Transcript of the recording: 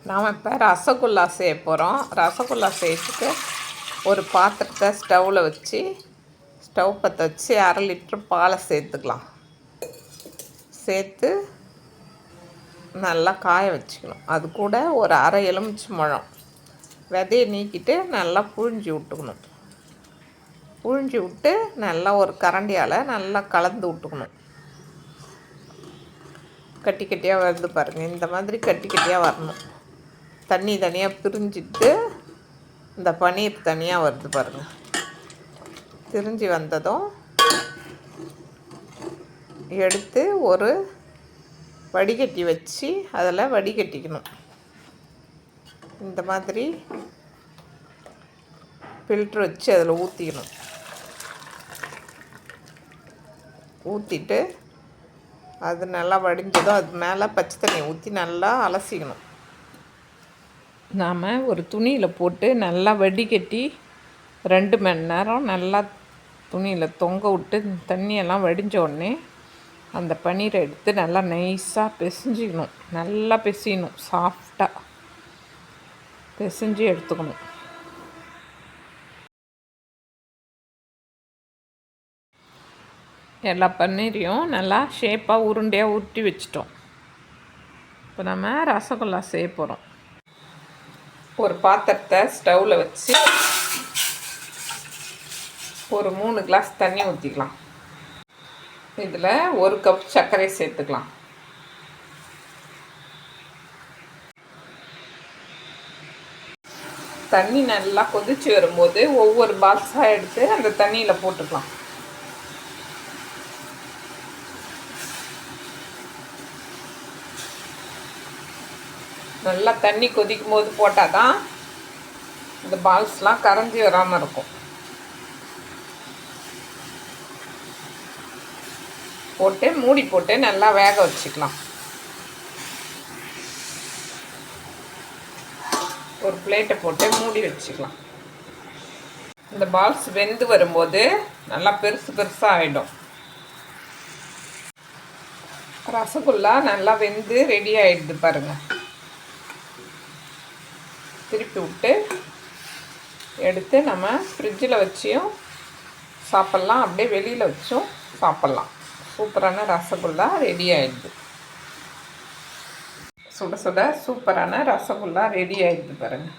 நாம் இப்போ ரசகுல்லா செய்ய போகிறோம். ரசகுல்லா செய்யறதுக்கு ஒரு பாத்திரத்தை ஸ்டவ்வில் வச்சு ஸ்டவ் பற்ற வச்சு 1/2 லிட்ரு பாலை சேர்த்துக்கலாம். சேர்த்து நல்லா காய வச்சுக்கணும். அது கூட ஒரு 1/2 எலுமிச்சம்பழம் விதையை நீக்கிட்டு நல்லா புழிஞ்சி விட்டுக்கணும். புழிஞ்சி விட்டு நல்லா ஒரு கரண்டியால் நல்லா கலந்து விட்டுக்கணும். கட்டி கட்டியாக வருது பாருங்கள், இந்த மாதிரி கட்டி கட்டியாக வரணும். தண்ணி தனியாக பிரிஞ்சிட்டு இந்த பன்னீர் தனியாக வருது பாருங்கள். பிரிஞ்சு வந்ததும் எடுத்து ஒரு வடிகட்டி வச்சு அதில் வடிகட்டிக்கணும். இந்த மாதிரி ஃபில்ட்ரு வச்சு அதில் ஊற்றிக்கணும். ஊற்றிட்டு அது நல்லா வடிஞ்சதும் அது மேலே பச்சை தண்ணி ஊற்றி நல்லா அலசிக்கணும். நாம் ஒரு துணியில் போட்டு நல்லா வடிகட்டி 2 மணி நேரம் நல்லா துணியில் தொங்க விட்டு தண்ணியெல்லாம் வடிஞ்ச உடனே அந்த பன்னீரை எடுத்து நல்லா நைஸாக பிசைஞ்சிக்கணும். நல்லா பிசையணும், சாஃப்டாக பிசைஞ்சு எடுத்துக்கணும். எல்லா பன்னீரையும் நல்லா ஷேப்பாக உருண்டையாக உருட்டி வச்சிட்டோம். இப்போ நம்ம ரசகுல்லா செய்ய போகிறோம். ஒரு பாத்திரத்தை ஸ்டவ்வில் வச்சு ஒரு 3 கிளாஸ் தண்ணி ஊற்றிக்கலாம். இதில் 1 கப் சர்க்கரை சேர்த்துக்கலாம். தண்ணி நல்லா கொதிச்சு வரும்போது ஒவ்வொரு பாக்ஸாக எடுத்து அந்த தண்ணியில் போட்டுக்கலாம். நல்லா தண்ணி கொதிக்கும் போது போட்டால் தான் இந்த பால்ஸ்லாம் கரைஞ்சி வராமல் இருக்கும். போட்டு மூடி போட்டு நல்லா வேக வச்சுக்கலாம். ஒரு பிளேட்டை போட்டு மூடி வச்சுக்கலாம். இந்த பால்ஸ் வெந்து வரும்போது நல்லா பெருசு பெருசாக ஆகிடும். ரசகுல்லா நல்லா வெந்து ரெடி ஆகிடுது பாருங்கள். திருப்பி விட்டு எடுத்து நம்ம ஃப்ரிட்ஜில் வச்சியும் சாப்பிட்லாம், அப்படியே வெளியில் வச்சும் சாப்பிட்லாம். சூப்பரான ரசகுல்லா ரெடி ஆகிடுது. சுட சுட சூப்பரான ரசகுல்லா ரெடி ஆகிடுது பாருங்கள்.